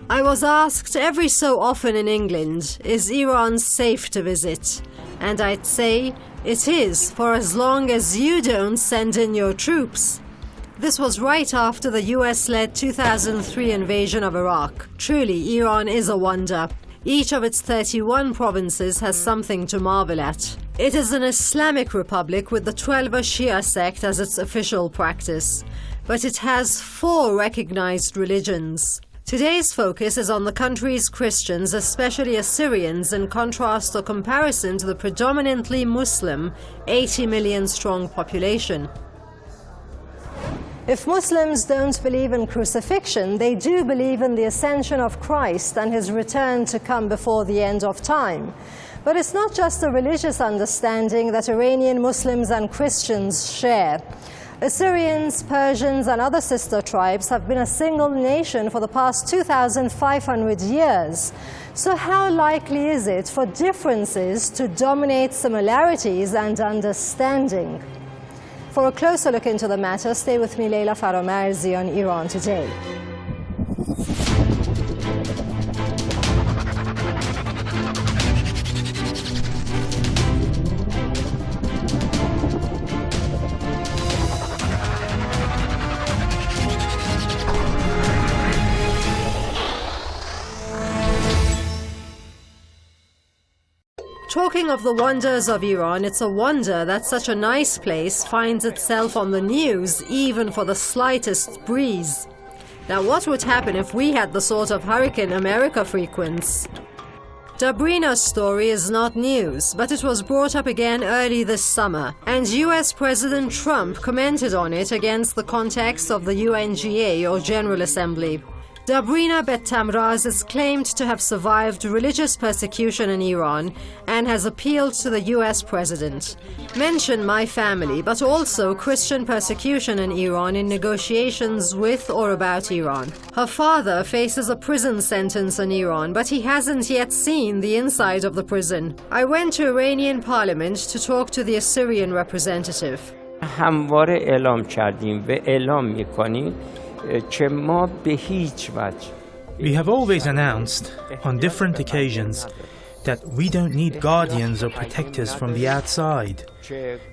I was asked every so often in England, is Iran safe to visit? And I'd say, it is, for as long as you don't send in your troops. This was right after the US-led 2003 invasion of Iraq. Truly, Iran is a wonder. Each of its 31 provinces has something to marvel at. It is an Islamic republic with the Twelver Shia sect as its official practice, but it has 4 recognized religions. Today's focus is on the country's Christians, especially Assyrians, in contrast or comparison to the predominantly Muslim, 80 million strong population. If Muslims don't believe in crucifixion, they do believe in the ascension of Christ and his return to come before the end of time. But it's not just a religious understanding that Iranian Muslims and Christians share. Assyrians, Persians, and other sister tribes have been a single nation for the past 2,500 years. So how likely is it for differences to dominate similarities and understanding? For a closer look into the matter, stay with me, Leila Faramarzi, on Iran Today. Talking of the wonders of Iran, it's a wonder that such a nice place finds itself on the news, even for the slightest breeze. Now, what would happen if we had the sort of hurricane America frequents? Debir's story is not news, but it was brought up again early this summer, and US President Trump commented on it against the context of the UNGA, or General Assembly. Debir Bettamraz is claimed to have survived religious persecution in Iran and has appealed to the US president. Mention my family, but also Christian persecution in Iran in negotiations with or about Iran. Her father faces a prison sentence in Iran, but he hasn't yet seen the inside of the prison. I went to Iranian parliament to talk to the Assyrian representative. همواره اعلام کردیم و اعلام می‌کنیم. We have always announced, on different occasions, that we don't need guardians or protectors from the outside.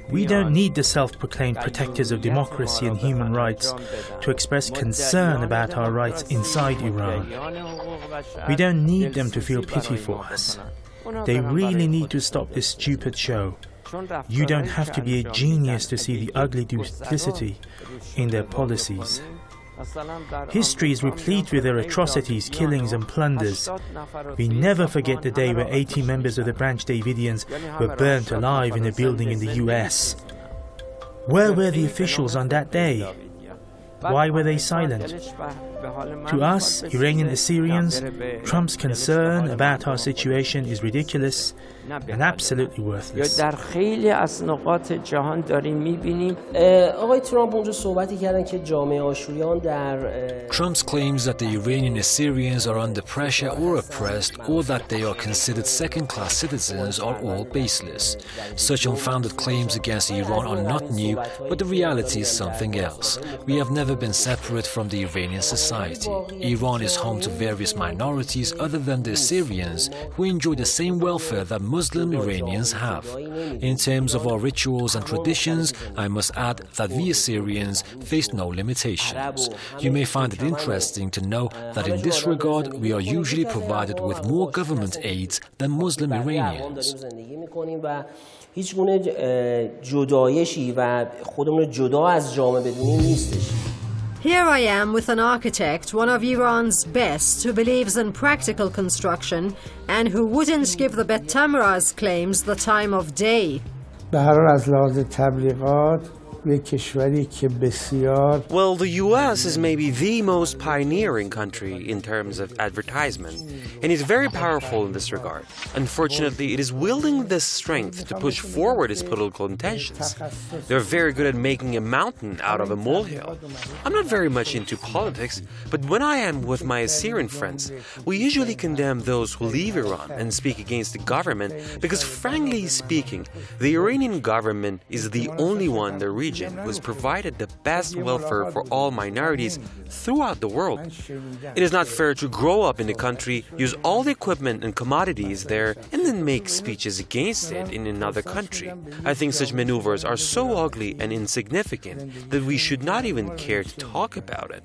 We don't need the self-proclaimed protectors of democracy and human rights to express concern about our rights inside Iran. We don't need them to feel pity for us. They really need to stop this stupid show. You don't have to be a genius to see the ugly duplicity in their policies. History is replete with their atrocities, killings and plunders. We never forget the day where 80 members of the Branch Davidians were burnt alive in a building in the US. Where were the officials on that day? Why were they silent? To us, Iranian Assyrians, Trump's concern about our situation is ridiculous and absolutely worthless. در خیلی از نقاط جهان داریم می‌بینیم آقای ترامپ اونجا صحبتی کردن که جامعه آشوریان در Trump's claims that the Iranian Assyrians are under pressure or oppressed or that they are considered second-class citizens are all baseless. Such unfounded claims against Iran are not new, but the reality is something else. We have never been separate from the Iranian society. Iran is home to various minorities other than the Assyrians who enjoy the same welfare that Muslim Iranians have. In terms of our rituals and traditions, I must add that we Assyrians face no limitations. You may find it interesting to know that in this regard we are usually provided with more government aids than Muslim Iranians. هیچ گونه جدایشی و خودمون جدا از جامعه بدونیم نیستش. Here I am with an architect, one of Iran's best, who believes in practical construction and who wouldn't give the Bettamraz claims the time of day. به هر حال از لحاظ تبلیغات یک کشوری که بسیار Well, the US is maybe the most pioneering country in terms of advertisement, and is very powerful in this regard. Unfortunately, it is wielding this strength to push forward its political intentions. They're very good at making a mountain out of a molehill. I'm not very much into politics, but when I am with my Assyrian friends, we usually condemn those who leave Iran and speak against the government because, frankly speaking, the Iranian government is the only one that reaches region who has provided the best welfare for all minorities throughout the world. It is not fair to grow up in the country, use all the equipment and commodities there, and then make speeches against it in another country. I think such maneuvers are so ugly and insignificant that we should not even care to talk about it.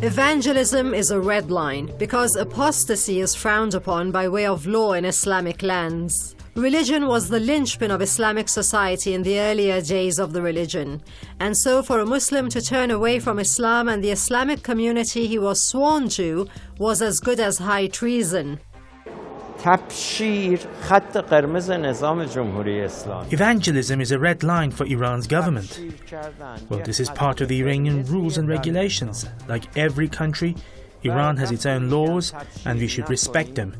Evangelism is a red line because apostasy is frowned upon by way of law in Islamic lands. Religion was the linchpin of Islamic society in the earlier days of the religion, and so for a Muslim to turn away from Islam and the Islamic community he was sworn to was as good as high treason. Evangelism is a red line for Iran's government. Well, this is part of the Iranian rules and regulations. Like every country, Iran has its own laws and we should respect them.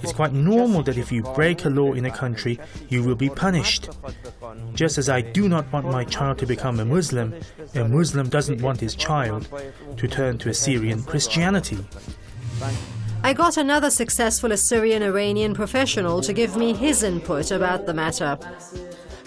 It's quite normal that if you break a law in a country, you will be punished. Just as I do not want my child to become a Muslim doesn't want his child to turn to Assyrian Christianity. I got another successful Assyrian Iranian professional to give me his input about the matter.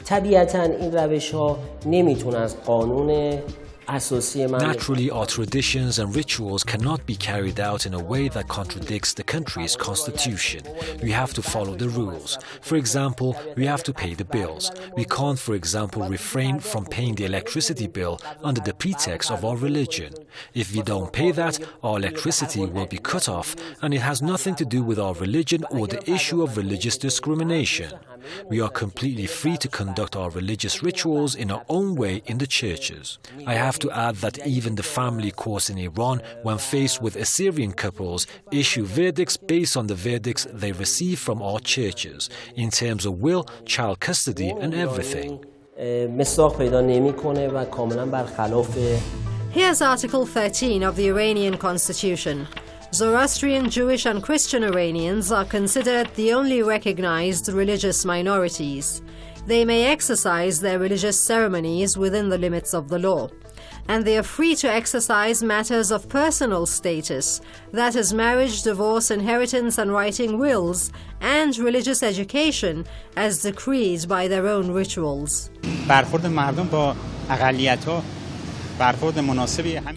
طبیعتاً این روش‌ها نمیتونه از قانون Naturally, our traditions and rituals cannot be carried out in a way that contradicts the country's constitution. We have to follow the rules. For example, we have to pay the bills. We can't, for example, refrain from paying the electricity bill under the pretext of our religion. If we don't pay that, our electricity will be cut off, and it has nothing to do with our religion or the issue of religious discrimination. We are completely free to conduct our religious rituals in our own way in the churches. I have to add that even the family courts in Iran, when faced with Assyrian couples, issue verdicts based on the verdicts they receive from our churches, in terms of will, child custody and everything. Here's Article 13 of the Iranian Constitution. Zoroastrian, Jewish and Christian Iranians are considered the only recognized religious minorities. They may exercise their religious ceremonies within the limits of the law, and they are free to exercise matters of personal status, that is marriage, divorce, inheritance and writing wills, and religious education as decreed by their own rituals.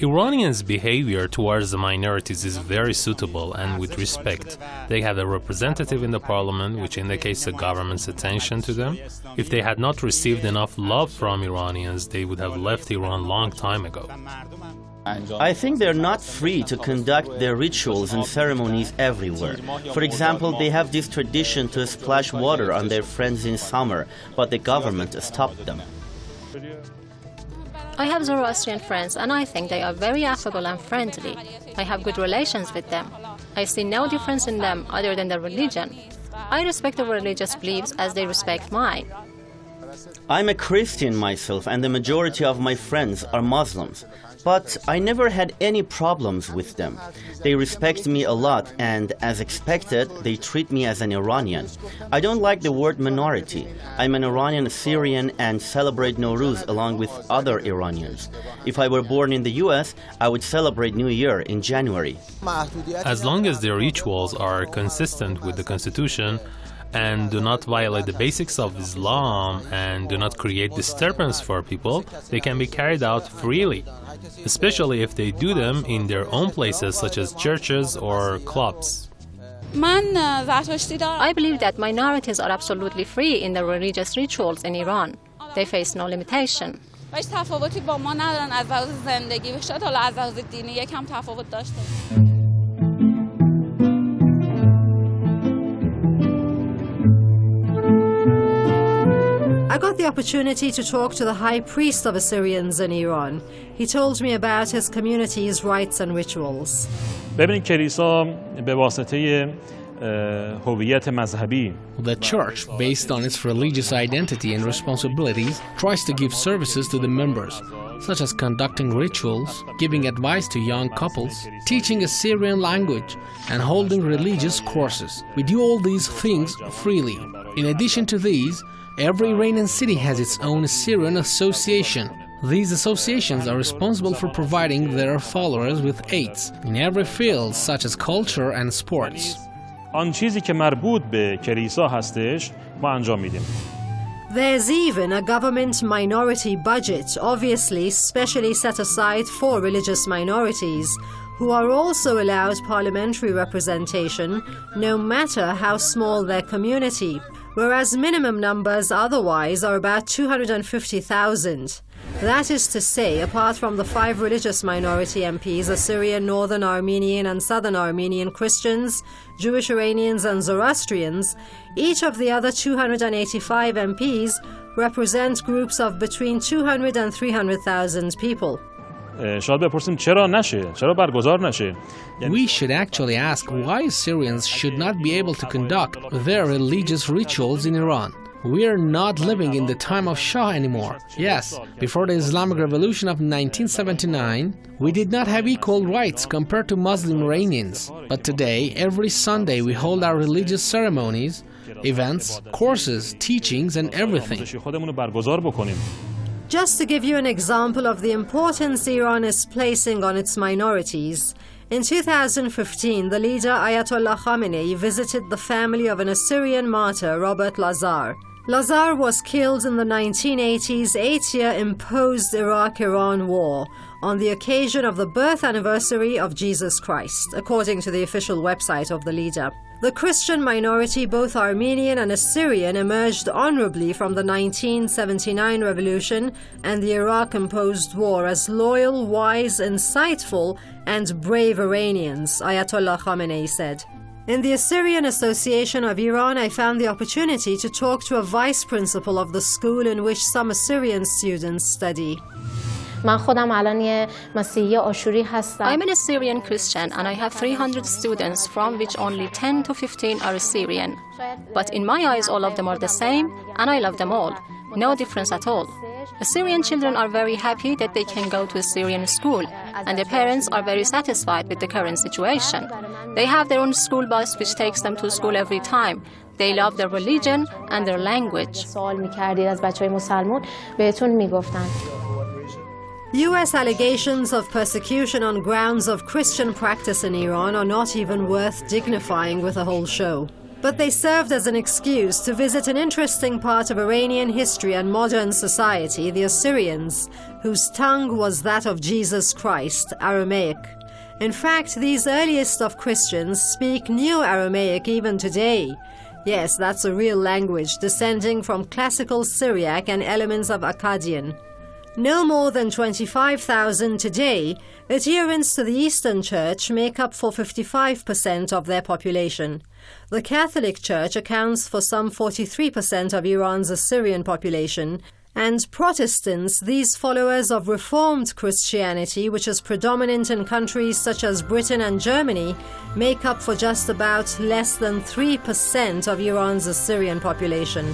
Iranians' behavior towards the minorities is very suitable and with respect. They have a representative in the parliament, which indicates the government's attention to them. If they had not received enough love from Iranians, they would have left Iran long time ago. I think they're not free to conduct their rituals and ceremonies everywhere. For example, they have this tradition to splash water on their friends in summer, but the government stopped them. I have Zoroastrian friends and I think they are very affable and friendly. I have good relations with them. I see no difference in them other than their religion. I respect their religious beliefs as they respect mine. I'm a Christian myself and the majority of my friends are Muslims, but I never had any problems with them. They respect me a lot and, as expected, they treat me as an Iranian. I don't like the word minority. I'm an Iranian Syrian and celebrate Nowruz along with other Iranians. If I were born in the US, I would celebrate New Year in January. As long as their rituals are consistent with the Constitution, and do not violate the basics of Islam and do not create disturbance for people, they can be carried out freely, especially if they do them in their own places such as churches or clubs. I believe that minorities are absolutely free in their religious rituals in Iran. They face no limitation. I got the opportunity to talk to the high priest of Assyrians in Iran. He told me about his community's rites and rituals. ببینید کلیسا به واسطه هویت مذهبی The church, based on its religious identity and responsibilities, tries to give services to the members, such as conducting rituals, giving advice to young couples, teaching Assyrian language, and holding religious courses. We do all these things freely. In addition to these, every Iranian city has its own Assyrian association. These associations are responsible for providing their followers with aids in every field, such as culture and sports. آن چیزی که مربوط به کلیسا هستش ما انجام میدیم. There's even a government minority budget, obviously specially set aside for religious minorities, who are also allowed parliamentary representation, no matter how small their community, whereas minimum numbers otherwise are about 250,000. That is to say, apart from the 5 religious minority MPs, Assyrian, Northern Armenian and Southern Armenian Christians, Jewish Iranians and Zoroastrians, each of the other 285 MPs represent groups of between 200 and 300,000 people. شاید بپرسیم چرا نشه؟ چرا برگزار نشه؟ We should actually ask why Assyrians should not be able to conduct their religious rituals in Iran. We are not living in the time of Shah anymore. Yes, before the Islamic Revolution of 1979, we did not have equal rights compared to Muslim Iranians. But today, every Sunday we hold our religious ceremonies, events, courses, teachings and everything. Just to give you an example of the importance Iran is placing on its minorities, in 2015, the leader Ayatollah Khamenei visited the family of an Assyrian martyr, Robert Lazar. Lazar was killed in the 1980s 8-year imposed Iraq-Iran war on the occasion of the birth anniversary of Jesus Christ, according to the official website of the leader. The Christian minority, both Armenian and Assyrian, emerged honorably from the 1979 revolution and the Iraq-imposed war as loyal, wise, insightful, and brave Iranians, Ayatollah Khamenei said. In the Assyrian Association of Iran, I found the opportunity to talk to a vice principal of the school in which some Assyrian students study. من خودم الان یه مسیحی آشوری هستم. I'm an Assyrian Christian and I have 300 students from which only 10 to 15 are Assyrian. But in my eyes all of them are the same and I love them all. No difference at all. Assyrian children are very happy that they can go to Assyrian school and their parents are very satisfied with the current situation. They have their own school bus which takes them to school every time. They love their religion and their language. سوال می‌کردید از بچه‌های مسلمان بهتون میگفتن. US allegations of persecution on grounds of Christian practice in Iran are not even worth dignifying with a whole show. But they served as an excuse to visit an interesting part of Iranian history and modern society, the Assyrians, whose tongue was that of Jesus Christ, Aramaic. In fact, these earliest of Christians speak Neo-Aramaic even today. Yes, that's a real language descending from classical Syriac and elements of Akkadian. No more than 25,000 today, adherents to the Eastern Church make up for 55% of their population. The Catholic Church accounts for some 43% of Iran's Assyrian population, and Protestants, these followers of Reformed Christianity, which is predominant in countries such as Britain and Germany, make up for just about less than 3% of Iran's Assyrian population.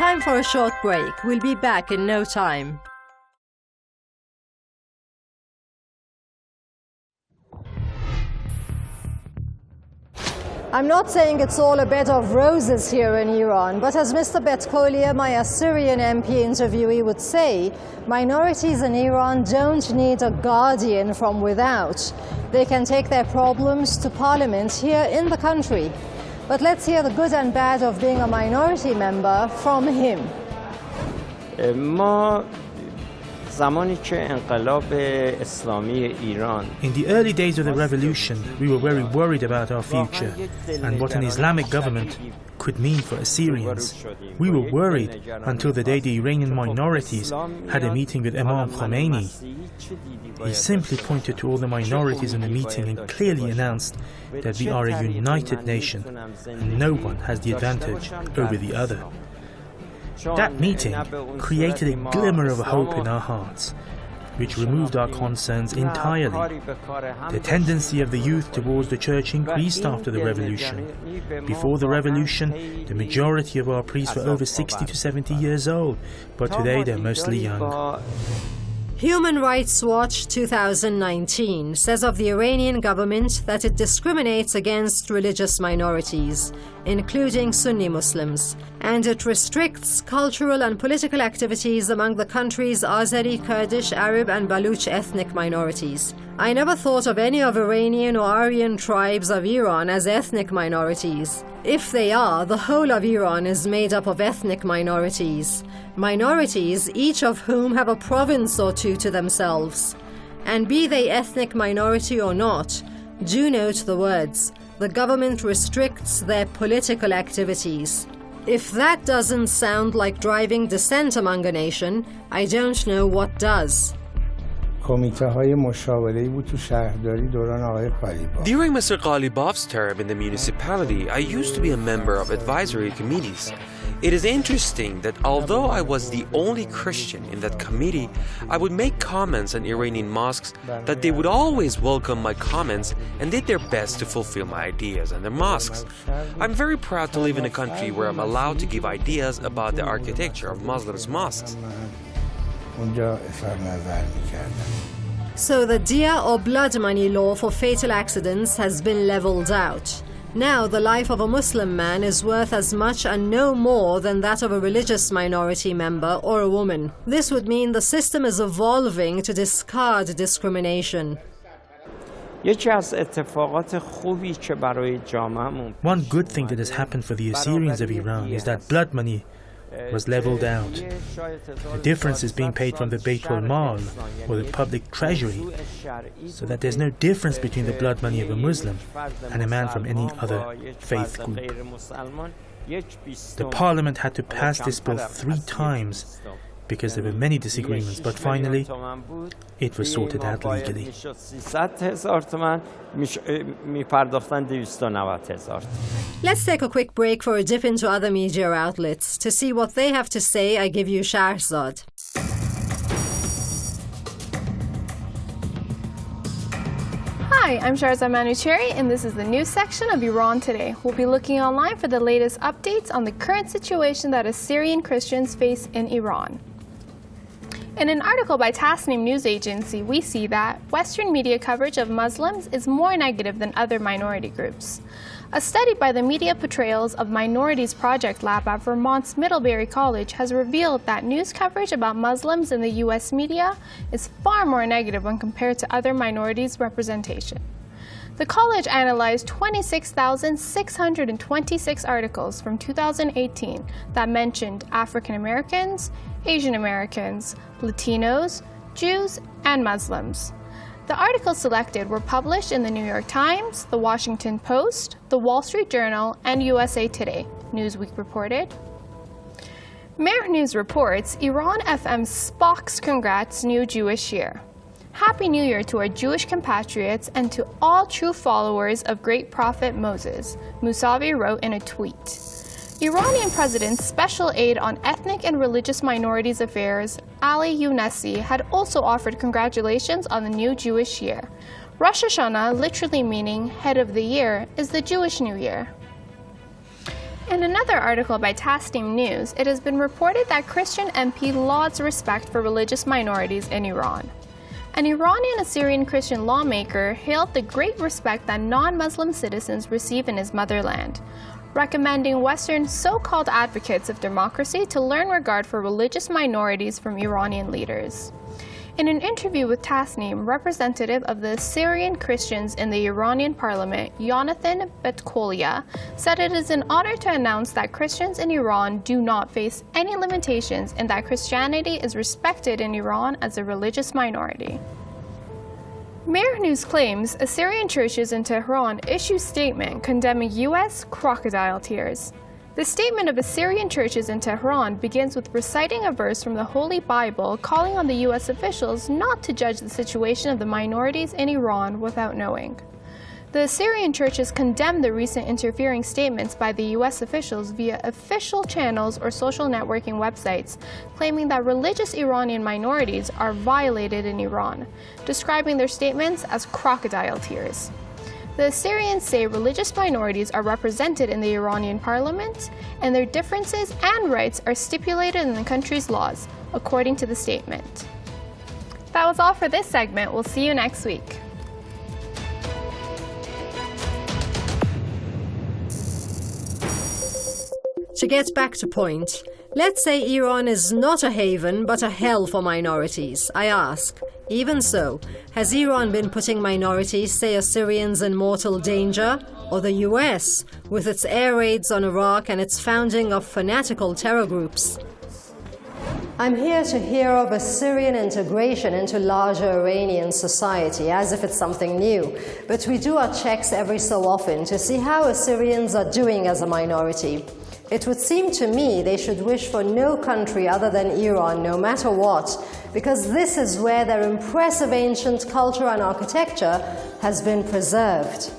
Time for a short break. We'll be back in no time. I'm not saying it's all a bed of roses here in Iran, but as Mr. Betkolia, my Assyrian MP interviewee, would say, minorities in Iran don't need a guardian from without. They can take their problems to parliament here in the country. But let's hear the good and bad of being a minority member from him. ما زمانی که انقلاب اسلامی ایران In the early days of the revolution, we were very worried about our future and what an Islamic government could mean for Assyrians. We were worried until the day the Iranian minorities had a meeting with Imam Khomeini. He simply pointed to all the minorities in the meeting and clearly announced that we are a united nation and no one has the advantage over the other. That meeting created a glimmer of hope in our hearts, which removed our concerns entirely. The tendency of the youth towards the church increased after the revolution. Before the revolution, the majority of our priests were over 60 to 70 years old, but today they're mostly young. Human Rights Watch 2019 says of the Iranian government that it discriminates against religious minorities, including Sunni Muslims, and it restricts cultural and political activities among the country's Azeri, Kurdish, Arab, and Baluch ethnic minorities. I never thought of any of Iranian or Aryan tribes of Iran as ethnic minorities. If they are, the whole of Iran is made up of ethnic minorities. Minorities, each of whom have a province or two to themselves. And be they ethnic minority or not, do note the words, the government restricts their political activities. If that doesn't sound like driving dissent among a nation, I don't know what does. During Mr. Ghalibaf's term in the municipality, I used to be a member of advisory committees. It is interesting that although I was the only Christian in that committee, I would make comments on Iranian mosques that they would always welcome my comments and did their best to fulfill my ideas on their mosques. I'm very proud to live in a country where I'm allowed to give ideas about the architecture of Muslims' mosques. So the diya or blood money law for fatal accidents has been leveled out. Now the life of a Muslim man is worth as much and no more than that of a religious minority member or a woman. This would mean the system is evolving to discard discrimination. One good thing that has happened for the Assyrians of Iran is that blood money was leveled out. The difference is being paid from the Beit al-Mal, or the public treasury, so that there's no difference between the blood money of a Muslim and a man from any other faith group. The parliament had to pass this bill 3 times because there were many disagreements, but finally it was sorted out legally. Let's take a quick break for a dip into other media outlets. To see what they have to say, I give you Shahrzad. Hi, I'm Shahrzad Manucheri, and this is the news section of Iran Today. We'll be looking online for the latest updates on the current situation that Assyrian Christians face in Iran. In an article by Tasnim news agency, we see that Western media coverage of Muslims is more negative than other minority groups. A study by the Media Portrayals of Minorities Project Lab at Vermont's Middlebury College has revealed that news coverage about Muslims in the U.S. media is far more negative when compared to other minorities' representation. The college analyzed 26,626 articles from 2018 that mentioned African Americans, Asian Americans, Latinos, Jews, and Muslims. The articles selected were published in the New York Times, the Washington Post, the Wall Street Journal, and USA Today, Newsweek reported. Mer News reports Iran FM Spock's congrats new Jewish year. Happy New Year to our Jewish compatriots and to all true followers of great prophet Moses, Mousavi wrote in a tweet. Iranian President's Special Aide on Ethnic and Religious Minorities Affairs, Ali Younesi, had also offered congratulations on the new Jewish year. Rosh Hashanah, literally meaning head of the year, is the Jewish New Year. In another article by Tasnim News, it has been reported that Christian MP lauds respect for religious minorities in Iran. An Iranian Assyrian Christian lawmaker hailed the great respect that non-Muslim citizens receive in his motherland, recommending Western so-called advocates of democracy to learn regard for religious minorities from Iranian leaders. In an interview with Tasnim, representative of the Assyrian Christians in the Iranian parliament, Jonathan Betkolia, said it is an honor to announce that Christians in Iran do not face any limitations and that Christianity is respected in Iran as a religious minority. Mer News claims Assyrian churches in Tehran issue statement condemning U.S. crocodile tears. The statement of Assyrian churches in Tehran begins with reciting a verse from the Holy Bible calling on the U.S. officials not to judge the situation of the minorities in Iran without knowing. The Assyrian churches condemned the recent interfering statements by the U.S. officials via official channels or social networking websites, claiming that religious Iranian minorities are violated in Iran, describing their statements as crocodile tears. The Assyrians say religious minorities are represented in the Iranian parliament, and their differences and rights are stipulated in the country's laws, according to the statement. That was all for this segment. We'll see you next week. To get back to point, let's say Iran is not a haven but a hell for minorities. I ask, even so, has Iran been putting minorities, say Assyrians, in mortal danger? Or the US, with its air raids on Iraq and its founding of fanatical terror groups? I'm here to hear of Assyrian integration into larger Iranian society, as if it's something new. But we do our checks every so often to see how Assyrians are doing as a minority. It would seem to me they should wish for no country other than Iran, no matter what, because this is where their impressive ancient culture and architecture has been preserved.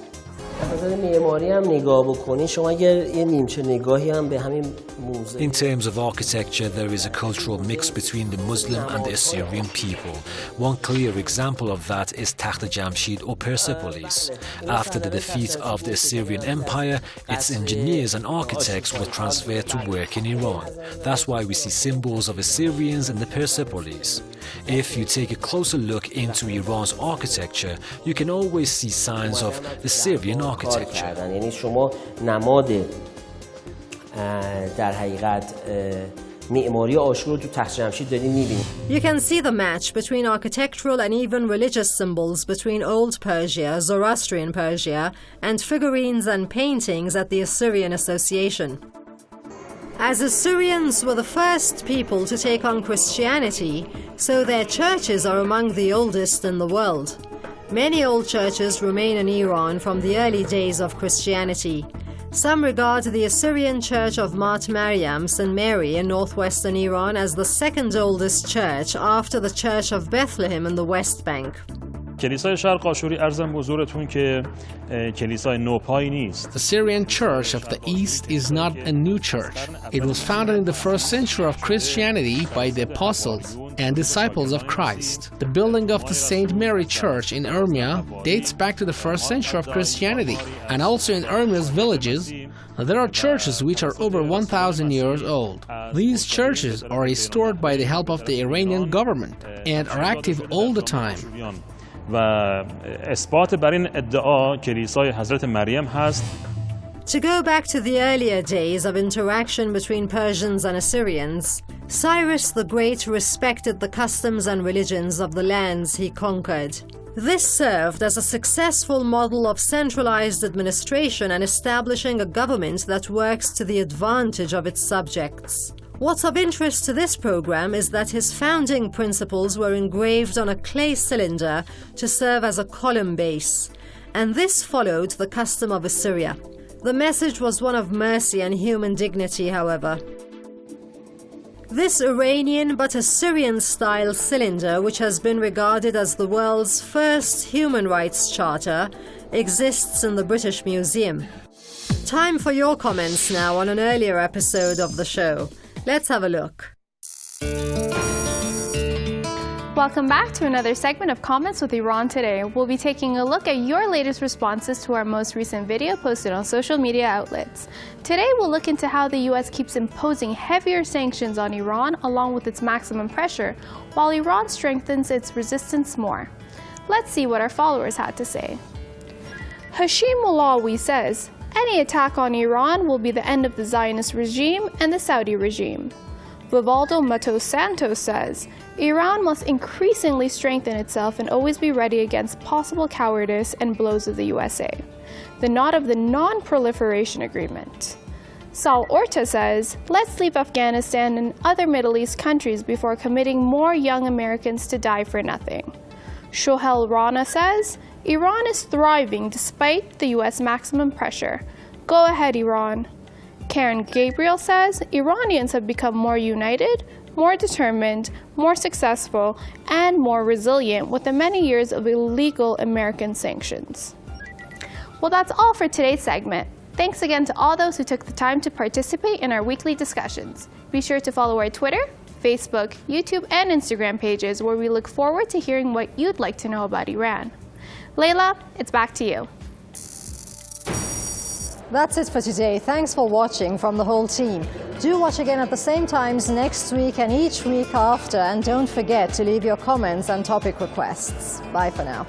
In terms of architecture, there is a cultural mix between the Muslim and the Assyrian people. One clear example of that is Takht Jamshid or Persepolis. After the defeat of the Assyrian Empire, its engineers and architects were transferred to work in Iran. That's why we see symbols of Assyrians in the Persepolis. If you take a closer look into Iran's architecture, you can always see signs of Assyrian architecture. You can see the match between architectural and even religious symbols between Old Persia, Zoroastrian Persia, and figurines and paintings at the Assyrian Association. As Assyrians were the first people to take on Christianity, so their churches are among the oldest in the world. Many old churches remain in Iran from the early days of Christianity. Some regard the Assyrian Church of Mat Maryam, St. Mary in northwestern Iran as the second oldest church after the Church of Bethlehem in the West Bank. کلیسای شرق آشوری ارزم حضورتون که کلیسای نوپایی نیست. The Syrian Church of the East is not a new church. It was founded in the first century of Christianity by the apostles and disciples of Christ. The building of the St. Mary Church in Urmia dates back to the first century of Christianity, and also in Urmia's villages there are churches which are over 1,000 years old. These churches are restored by the help of the Iranian government and are active all the time. و اثبات بر این ادعا کلیسای حضرت مریم هست. To go back to the earlier days of interaction between Persians and Assyrians, Cyrus the Great respected the customs and religions of the lands he conquered. This served as a successful model of centralized administration and establishing a government that works to the advantage of its subjects. What's of interest to this program is that his founding principles were engraved on a clay cylinder to serve as a column base, and this followed the custom of Assyria. The message was one of mercy and human dignity, however. This Iranian but Assyrian-style cylinder, which has been regarded as the world's first human rights charter, exists in the British Museum. Time for your comments now on an earlier episode of the show. Let's have a look. Welcome back to another segment of Comments with Iran Today. We'll be taking a look at your latest responses to our most recent video posted on social media outlets. Today we'll look into how the US keeps imposing heavier sanctions on Iran along with its maximum pressure, while Iran strengthens its resistance more. Let's see what our followers had to say. Hashim Mulawi says, any attack on Iran will be the end of the Zionist regime and the Saudi regime. Vivaldo Matos Santos says, Iran must increasingly strengthen itself and always be ready against possible cowardice and blows of the USA. The nod of the non-proliferation agreement. Saul Orta says, let's leave Afghanistan and other Middle East countries before committing more young Americans to die for nothing. Shohel Rana says, Iran is thriving despite the US maximum pressure. Go ahead, Iran. Karen Gabriel says, Iranians have become more united, more determined, more successful, and more resilient with the many years of illegal American sanctions. Well, that's all for today's segment. Thanks again to all those who took the time to participate in our weekly discussions. Be sure to follow our Twitter, Facebook, YouTube, and Instagram pages where we look forward to hearing what you'd like to know about Iran. Layla, it's back to you. That's it for today. Thanks for watching from the whole team. Do watch again at the same times next week and each week after, and don't forget to leave your comments and topic requests. Bye for now.